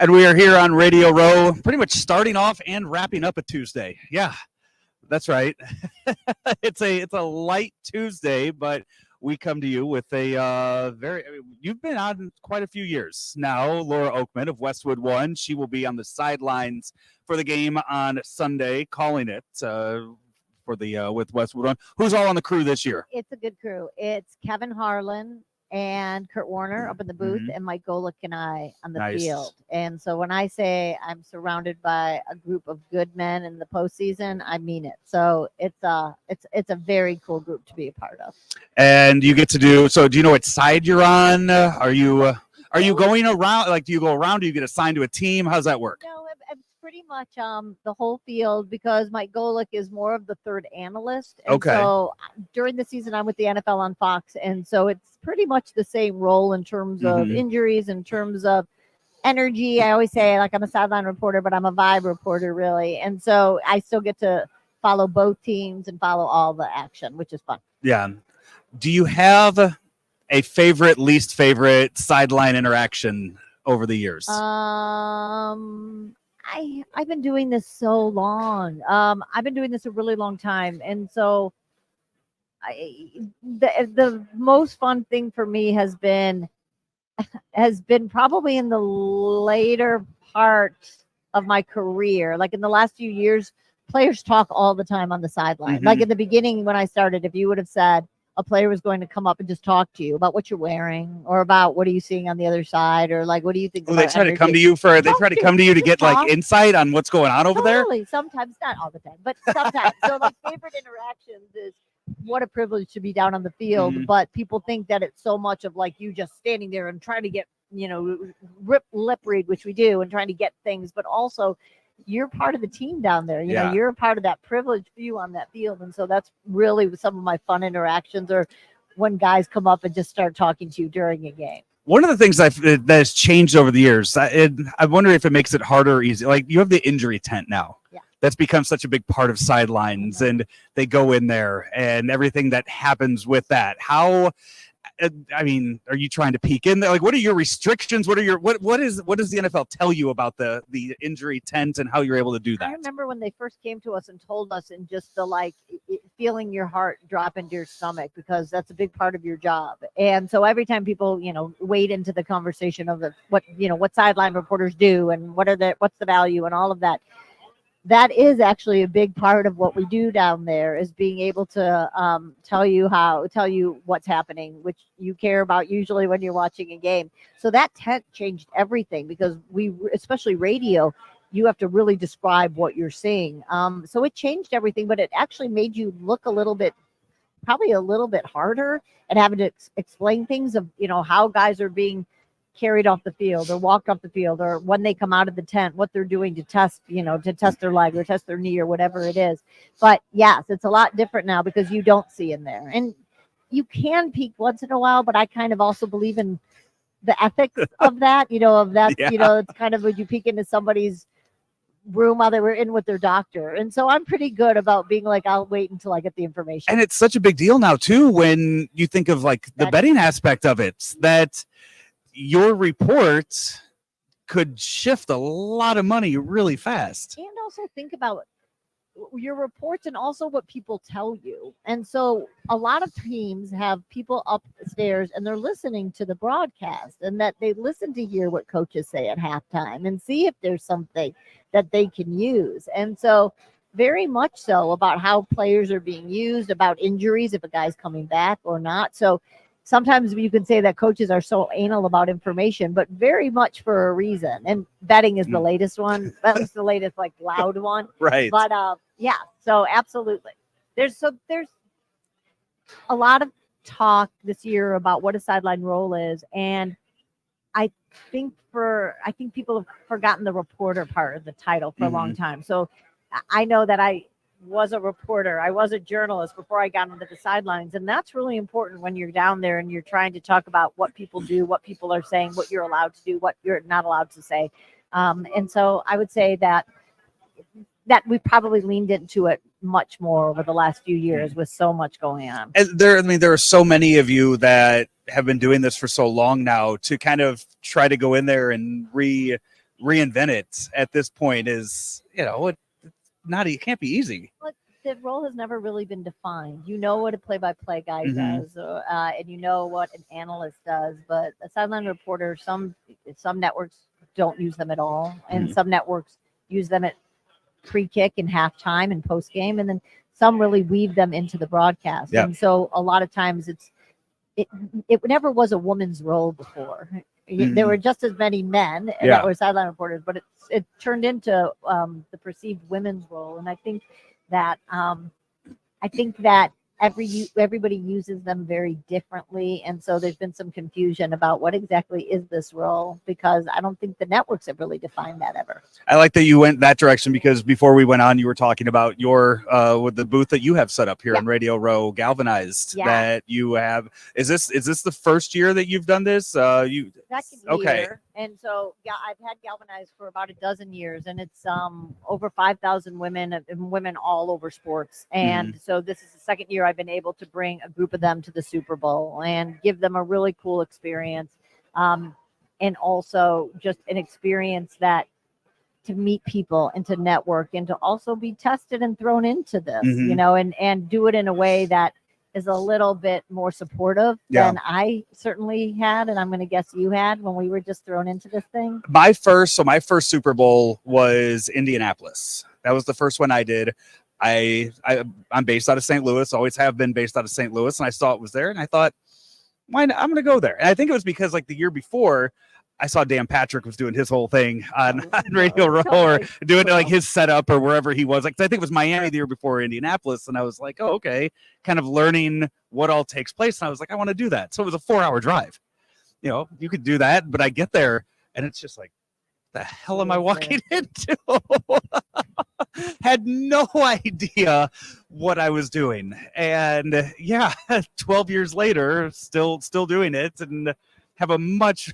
And we are here on Radio Row, pretty much starting off and wrapping up a Tuesday. Yeah, that's right. It's a light Tuesday, but we come to you with a you've been on quite a few years now, Laura Okmin of Westwood One. She will be on the sidelines for the game on Sunday, calling it for the with Westwood One. Who's all on the crew this year? It's a good crew. It's Kevin Harlan and Kurt Warner up in the booth, and Mike Golick and I on the field. And so when I say I'm surrounded by a group of good men in the postseason, I mean it. So it's a very cool group to be a part of. And you get to do. So do you know what side you're on? Are you going around? Like, do you go around? Do you get assigned to a team? How's that work? No, I'm pretty much the whole field, because Mike Golick is more of the third analyst. And so during the season, I'm with the NFL on Fox, and so it's pretty much the same role in terms of injuries, in terms of energy. I always say, like, I'm a sideline reporter, but I'm a vibe reporter, really. And so I still get to follow both teams and follow all the action, which is fun. Yeah. Do you have a favorite, least favorite sideline interaction over the years? I've been doing this so long. I've been doing this a really long time. And so the most fun thing for me has been probably in the later part of my career. Like in the last few years, players talk all the time on the sideline. Like in the beginning, when I started, if you would have said a player was going to come up and just talk to you about what you're wearing, or about what are you seeing on the other side, or like, what do you think? Well, they try to come to you to get like insight on what's going on over there. Sometimes, not all the time, but sometimes. So my favorite interactions is, what a privilege to be down on the field, but people think that it's so much of like you just standing there and trying to get, lip read, which we do, and trying to get things, but also you're part of the team down there. You know, you're a part of that privileged view on that field. And so that's really some of my fun interactions, or when guys come up and just start talking to you during a game. One of the things that has changed over the years, I wonder if it makes it harder or easier. Like, you have the injury tent now. Yeah. That's become such a big part of sidelines, and they go in there and everything that happens with that. How, I mean, are you trying to peek in there? Like, what are your restrictions? What does the NFL tell you about the injury tent and how you're able to do that? I remember when they first came to us and told us, and just the feeling your heart drop into your stomach, because that's a big part of your job. And so every time people, wade into the conversation of what sideline reporters do and what's the value and all of that. That is actually a big part of what we do down there, is being able to tell you what's happening, which you care about usually when you're watching a game. So that tent changed everything, because especially radio, you have to really describe what you're seeing. So it changed everything, but it actually made you look probably a little bit harder at having to explain things of, how guys are being carried off the field or walked off the field, or when they come out of the tent, what they're doing to test their leg or test their knee or whatever it is. But yes, it's a lot different now, because you don't see in there, and you can peek once in a while, but I kind of also believe in the ethics of that, it's kind of, would you peek into somebody's room while they were in with their doctor? And so I'm pretty good about being like, I'll wait until I get the information. And it's such a big deal now too, when you think of like the betting aspect of it, that your reports could shift a lot of money really fast. And also think about your reports and also what people tell you. And so a lot of teams have people upstairs and they're listening to the broadcast, and that they listen to hear what coaches say at halftime and see if there's something that they can use. And so very much so about how players are being used, about injuries, if a guy's coming back or not. So sometimes you can say that coaches are so anal about information, but very much for a reason. And betting is the latest one. That was the latest, loud one. Right. But yeah, so absolutely. There's a lot of talk this year about what a sideline role is. And I think people have forgotten the reporter part of the title for a long time. So I know that I was a reporter. I was a journalist before I got into the sidelines. And that's really important when you're down there and you're trying to talk about what people do, what people are saying, what you're allowed to do, what you're not allowed to say. And so I would say that we probably leaned into it much more over the last few years with so much going on. And there are so many of you that have been doing this for so long now, to kind of try to go in there and reinvent it at this point is, it can't be easy. But the role has never really been defined. You know what a play-by-play guy Mhm. does, and you know what an analyst does. But a sideline reporter, some networks don't use them at all, and Mhm. some networks use them at pre-kick and halftime and post-game, and then some really weave them into the broadcast. Yep. And so a lot of times it never was a woman's role before. There were just as many men Yeah. that were sideline reporters, but it turned into the perceived women's role. And I think that everybody uses them very differently, and so there's been some confusion about what exactly is this role, because I don't think the networks have really defined that ever. I like that you went that direction, because before we went on, you were talking about your with the booth that you have set up here in Radio Row, galvanized. Yeah. That you have. Is this the first year that you've done this? Second okay. year, and so I've had galvanized for about a dozen years, and it's over 5,000 women and women all over sports, and so this is the second year I've been able to bring a group of them to the Super Bowl and give them a really cool experience, and also just an experience that to meet people and to network and to also be tested and thrown into this, and do it in a way that is a little bit more supportive than I certainly had, and I'm going to guess you had when we were just thrown into this thing. My first Super Bowl was Indianapolis. That was the first one I did. I'm based out of St. Louis, always have been based out of St. Louis, and I saw it was there, and I thought, why not? I'm going to go there. And I think it was because like the year before, I saw Dan Patrick was doing his whole thing on Radio Row, or doing like his setup or wherever he was. Like, I think it was Miami the year before, Indianapolis, and I was like, oh, okay, kind of learning what all takes place. And I was like, I want to do that. So it was a 4-hour drive. You could do that, but I get there and it's just like, the hell am I walking into? Had no idea what I was doing. And 12 years later, still doing it, and have a much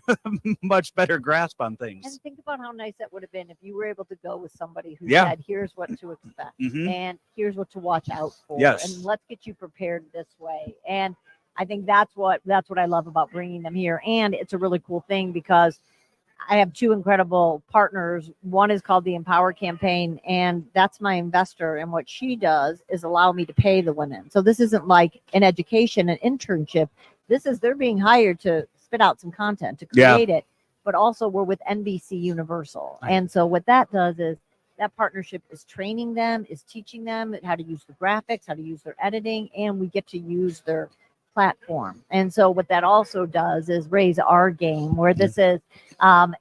better grasp on things. And think about how nice that would have been if you were able to go with somebody who said, here's what to expect, and here's what to watch out for, and let's get you prepared this way. And I think that's what I love about bringing them here. And it's a really cool thing because I have two incredible partners. One is called the Empower Campaign, and that's my investor. And what she does is allow me to pay the women. So this isn't like an education, an internship. This is they're being hired to spit out some content, to create it. But also we're with NBC Universal. And so what that does is that partnership is training them, is teaching them how to use the graphics, how to use their editing, and we get to use their platform. And so what that also does is raise our game, where this is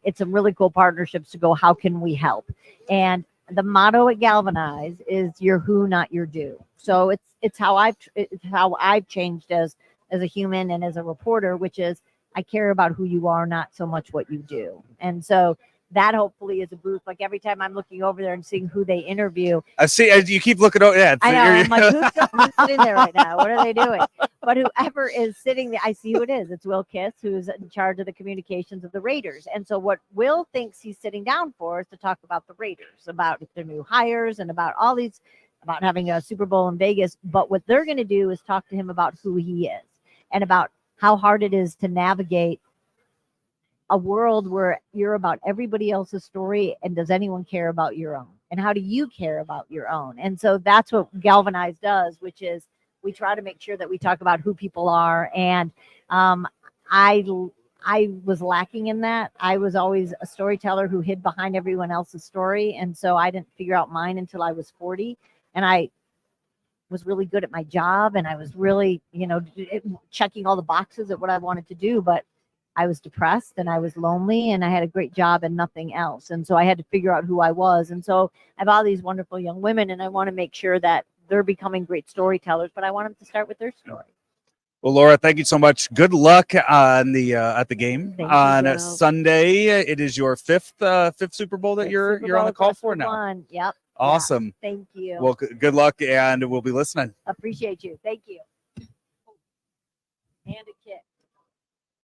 it's a really cool partnerships to go, how can we help? And the motto at Galvanize is your who, not your do. So it's how I've changed as a human and as a reporter, which is I care about who you are, not so much what you do. And so that hopefully is a booth. Like every time I'm looking over there and seeing who they interview. I see. You keep looking over. Yeah, I know. I'm like, who's sitting there right now? What are they doing? But whoever is sitting there, I see who it is. It's Will Kiss, who's in charge of the communications of the Raiders. And so what Will thinks he's sitting down for is to talk about the Raiders, about their new hires, and about all these, about having a Super Bowl in Vegas. But what they're going to do is talk to him about who he is and about how hard it is to navigate a world where you're about everybody else's story, and does anyone care about your own, and how do you care about your own? And so that's what Galvanize does, which is we try to make sure that we talk about who people are. And I was lacking in that. I was always a storyteller who hid behind everyone else's story, and so I didn't figure out mine until I was 40, and I was really good at my job, and I was really checking all the boxes at what I wanted to do, but I was depressed and I was lonely and I had a great job and nothing else. And so I had to figure out who I was. And so I have all these wonderful young women, and I want to make sure that they're becoming great storytellers, but I want them to start with their story. Well, Laura, thank you so much. Good luck on the at the game on Sunday. It is your fifth Super Bowl that you're on the call for now. Yep. Awesome. Yeah. Thank you. Well, good luck, and we'll be listening. Appreciate you. Thank you.